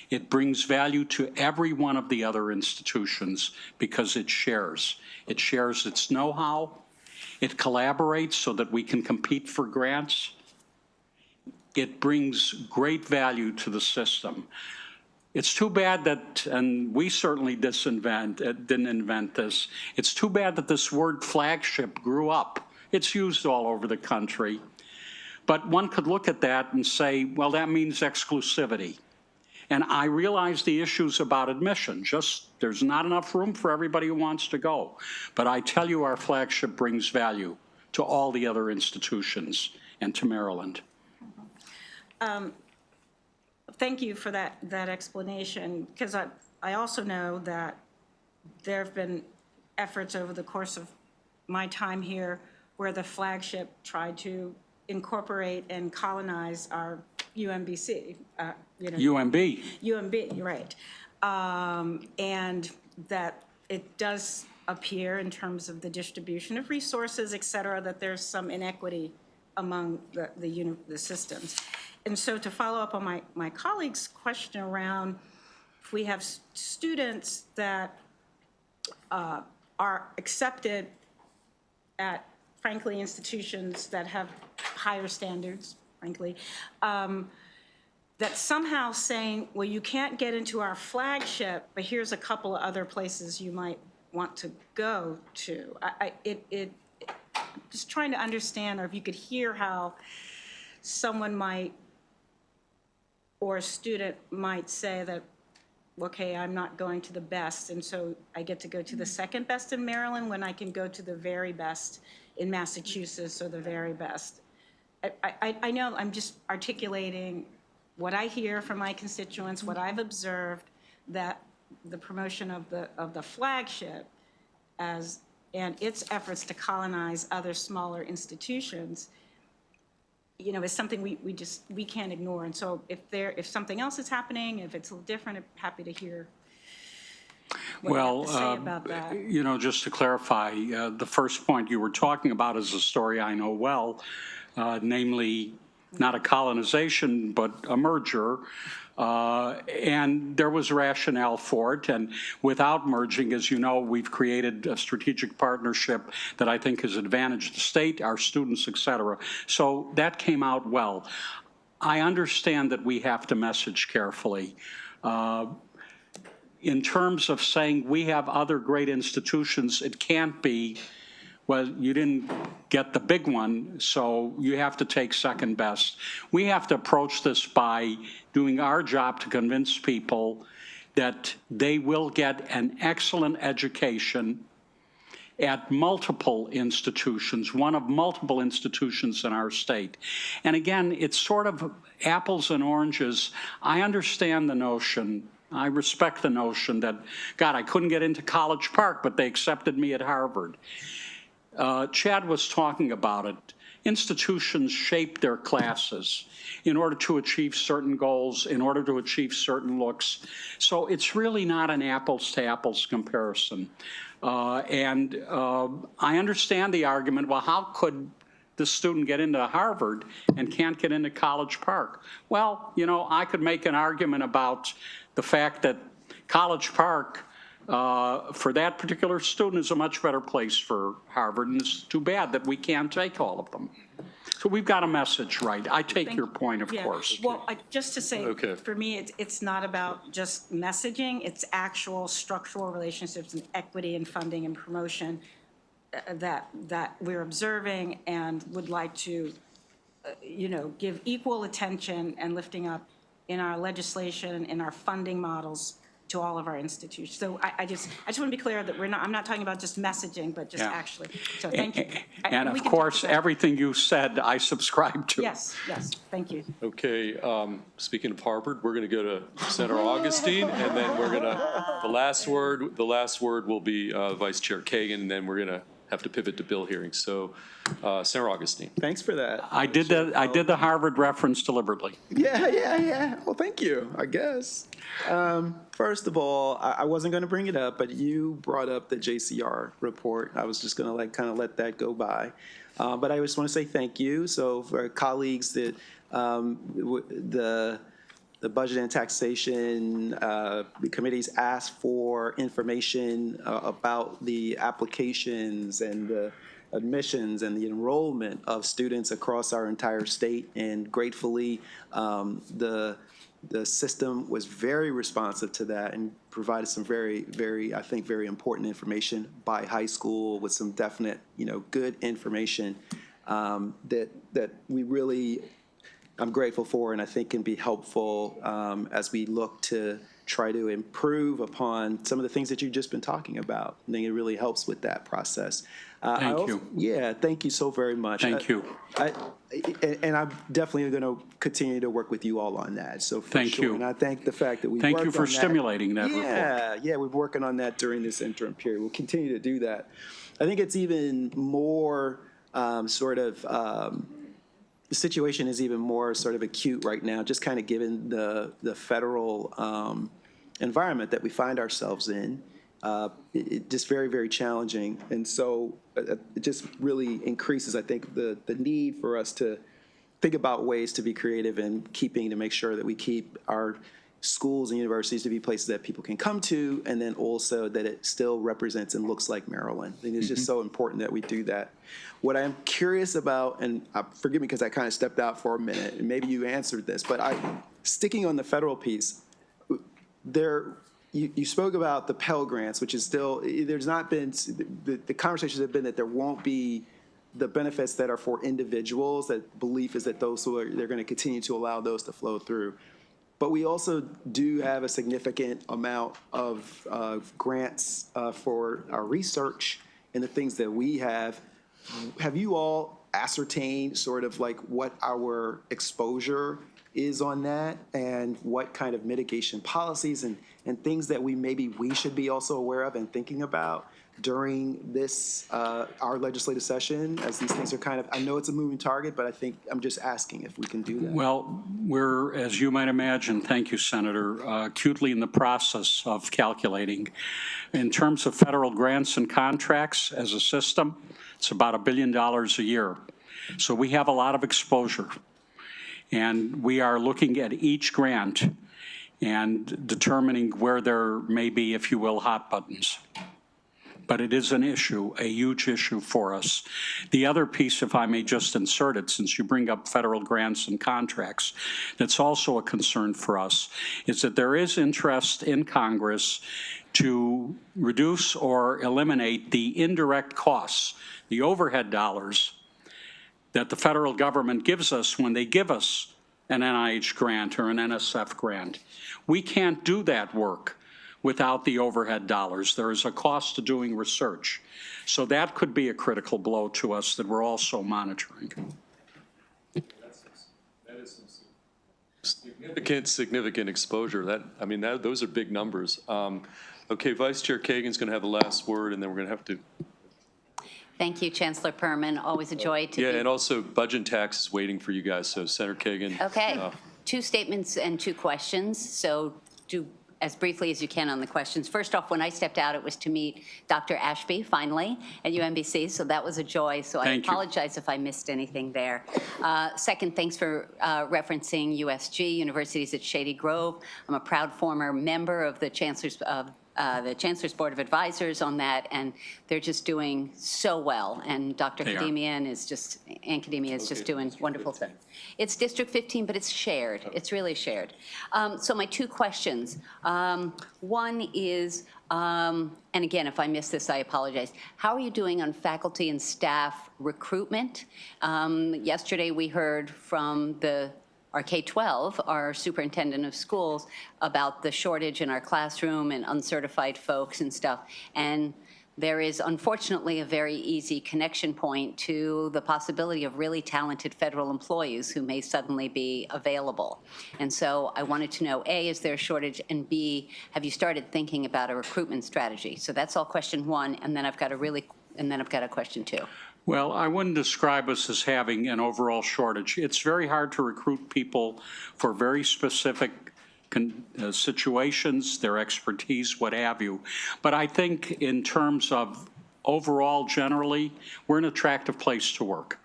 It brings value to every one of the other institutions because it shares. It shares its know-how. It collaborates so that we can compete for grants. It brings great value to the system. It's too bad that, and we certainly didn't invent this, it's too bad that this word flagship grew up. It's used all over the country. But one could look at that and say, well, that means exclusivity. And I realize the issues about admission, just there's not enough room for everybody who wants to go. But I tell you, our flagship brings value to all the other institutions and to Maryland. Thank you for that explanation, because I also know that there have been efforts over the course of my time here where the flagship tried to incorporate and colonize our UMBC. UMB. UMB, right. And that it does appear in terms of the distribution of resources, et cetera, that there's some inequity among the systems. And so to follow up on my colleague's question around if we have students that are accepted at, frankly, institutions that have higher standards, frankly, that somehow saying, well, you can't get into our flagship, but here's a couple of other places you might want to go to. Just trying to understand, or if you could hear how someone might, or a student might say that, okay, I'm not going to the best, and so I get to go to the second best in Maryland when I can go to the very best in Massachusetts or the very best. I know I'm just articulating what I hear from my constituents, what I've observed, that the promotion of the flagship and its efforts to colonize other smaller institutions, is something we can't ignore. And so if something else is happening, if it's a little different, I'm happy to hear what you have to say about that. Just to clarify, the first point you were talking about is a story I know well, namely not a colonization, but a merger. And there was rationale for it. And without merging, as you know, we've created a strategic partnership that I think has advantaged the state, our students, et cetera. So that came out well. I understand that we have to message carefully. In terms of saying we have other great institutions, it can't be, well, you didn't get the big one, so you have to take second best. We have to approach this by doing our job to convince people that they will get an excellent education at multiple institutions, one of multiple institutions in our state. And again, it's sort of apples and oranges. I understand the notion, I respect the notion that, God, I couldn't get into College Park, but they accepted me at Harvard. Chad was talking about it. Institutions shape their classes in order to achieve certain goals, in order to achieve certain looks. So it's really not an apples to apples comparison. I understand the argument, well, how could the student get into Harvard and can't get into College Park? Well, you know, I could make an argument about the fact that College Park, for that particular student, is a much better place for Harvard, and it's too bad that we can't take all of them. So we've got a message, right? I take your point, of Yeah. course. Well, just to say, Okay. for me, it's not about just messaging, it's actual structural relationships and equity and funding and promotion that we're observing and would like to, you know, give equal attention and lifting up in our legislation, in our funding models to all of our institutions. So I just want to be clear that I'm not talking about just messaging, but just Yeah. actually. So thank you. And We of can talk course, about it. everything you said, I subscribe to. Yes, thank you. Okay, speaking of Harvard, we're going to go to Senator Augustine, and then we're going to, the last word will be Vice Chair Kagan, and then we're going to have to pivot to bill hearings. So, Senator Augustine. Thanks for that. I did the Harvard reference deliberately. Yeah. Well, thank you, I guess. First of all, I wasn't going to bring it up, but you brought up the JCR report. I was just going to kind of let that go by. But I just want to say thank you. So for colleagues that the Budget and Taxation committees asked for information about the applications and the admissions and the enrollment of students across our entire state. And gratefully, the system was very responsive to that and provided some very, I think, very important information by high school with some definite, good information that we really, I'm grateful for, and I think can be helpful as we look to try to improve upon some of the things that you've just been talking about. I think it really helps with that process. Thank you. Yeah, thank you so very much. Thank you. And I'm definitely going to continue to work with you all on that. So for Thank sure. you. And I thank the fact that we Thank you worked for on that. stimulating that report. Yeah, we're working on that during this interim period. We'll continue to do that. I think it's even more the situation is even more sort of acute right now, just kind of given the federal environment that we find ourselves in. It just very, very challenging. And so it just really increases, I think, the need for us to think about ways to be creative and to make sure that we keep our schools and universities to be places that people can come to, and then also that it still represents and looks like Maryland. I think it's just so important that we do that. What I'm curious about, and forgive me because I kind of stepped out for a minute, and maybe you answered this, but sticking on the federal piece, you spoke about the Pell Grants, which is still, there's not been, the conversations have been that there won't be the benefits that are for individuals. That belief is that they're going to continue to allow those to flow through. But we also do have a significant amount of grants for our research and the things that we have. Have you all ascertained sort of like what our exposure is on that and what kind of mitigation policies and things that we should be also aware of and thinking about during this, our legislative session, as these things are kind of, I know it's a moving target, but I think I'm just asking if we can do that. Well, we're, as you might imagine, thank you, Senator, acutely in the process of calculating. In terms of federal grants and contracts as a system, it's about $1 billion a year. So we have a lot of exposure. And we are looking at each grant and determining where there may be, if you will, hot buttons. But it is an issue, a huge issue for us. The other piece, if I may just insert it, since you bring up federal grants and contracts, that's also a concern for us, is that there is interest in Congress to reduce or eliminate the indirect costs, the overhead dollars that the federal government gives us when they give us an NIH grant or an NSF grant. We can't do that work without the overhead dollars. There is a cost to doing research. So that could be a critical blow to us that we're also monitoring. That is some significant exposure. Those are big numbers. Okay, Vice Chair Kagan's going to have the last word, and then we're going to have to. Thank you, Chancellor Perman. Always a joy to be. Yeah, and also Budget and Tax is waiting for you guys, so Senator Kagan. Okay, 2 statements and 2 questions. So do as briefly as you can on the questions. First off, when I stepped out, it was to meet Dr. Ashby, finally, at UMBC, so that was a joy. So I apologize if I missed anything there. Second, thanks for referencing USG, Universities at Shady Grove. I'm a proud former member of the Chancellor's Board of Advisors on that, and they're just doing so well. And Dr. Kademian is just doing wonderful stuff. It's District 15, but it's shared. It's really shared. So my 2 questions. One is, and again, if I missed this, I apologize. How are you doing on faculty and staff recruitment? Yesterday, we heard from our K-12, our superintendent of schools, about the shortage in our classroom and uncertified folks and stuff. And there is unfortunately a very easy connection point to the possibility of really talented federal employees who may suddenly be available. And so I wanted to know, A, is there a shortage? And B, have you started thinking about a recruitment strategy? So that's all question 1, and then I've got a question 2. Well, I wouldn't describe us as having an overall shortage. It's very hard to recruit people for very specific situations, their expertise, what have you. But I think in terms of overall, generally, we're an attractive place to work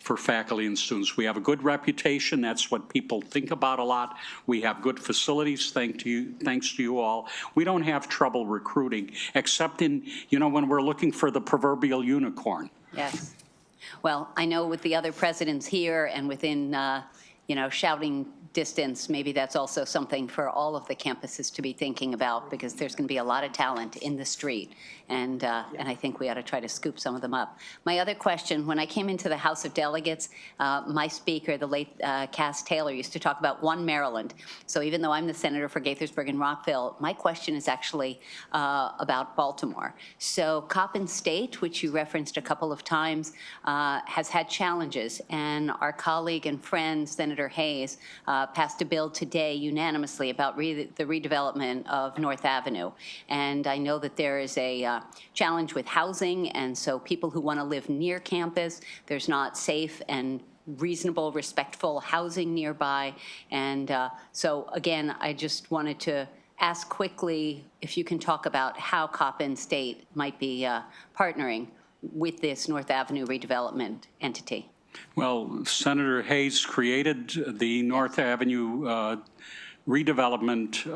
for faculty and students. We have a good reputation. That's what people think about a lot. We have good facilities, thanks to you all. We don't have trouble recruiting, except in, when we're looking for the proverbial unicorn. Yes. Well, I know with the other presidents here and within, shouting distance, maybe that's also something for all of the campuses to be thinking about, because there's going to be a lot of talent in the street, and I think we ought to try to scoop some of them up. My other question, when I came into the House of Delegates, my speaker, the late Cass Taylor, used to talk about one Maryland. So even though I'm the senator for Gaithersburg and Rockville, my question is actually about Baltimore. So Coppin State, which you referenced a couple of times, has had challenges, and our colleague and friend, Senator Hayes, passed a bill today unanimously about the redevelopment of North Avenue. And I know that there is a challenge with housing, and so people who want to live near campus, there's not safe and reasonable, respectful housing nearby. And so again, I just wanted to ask quickly if you can talk about how Coppin State might be partnering with this North Avenue redevelopment entity. Well, Senator Hayes created the North Avenue redevelopment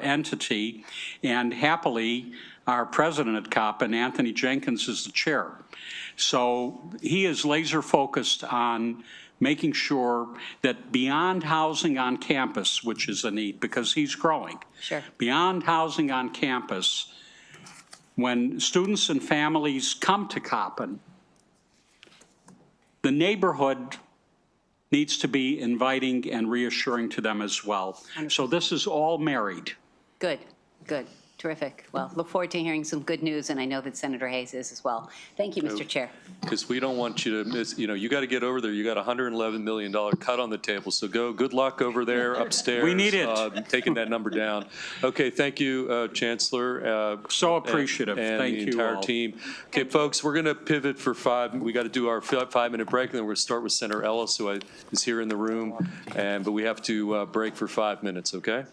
entity, and happily, our president at Coppin, Anthony Jenkins, is the chair. So he is laser focused on making sure that beyond housing on campus, which is a need because he's growing, beyond housing on campus, when students and families come to Coppin, the neighborhood needs to be inviting and reassuring to them as well. So this is all married. Good, good. Terrific. Well, look forward to hearing some good news, and I know that Senator Hayes is as well. Thank you, Mr. Chair. Because we don't want you to miss, you got to get over there. You got a $111 million cut on the table, so good luck over there upstairs. We need it. Taking that number down. Okay, thank you, Chancellor. So appreciative. And thank the you entire all. team. Okay, folks, we're going to pivot for 5. We got to do our 5-minute break, and then we're going to start with Senator Ellis, who is here in the room. But we have to break for 5 minutes, okay?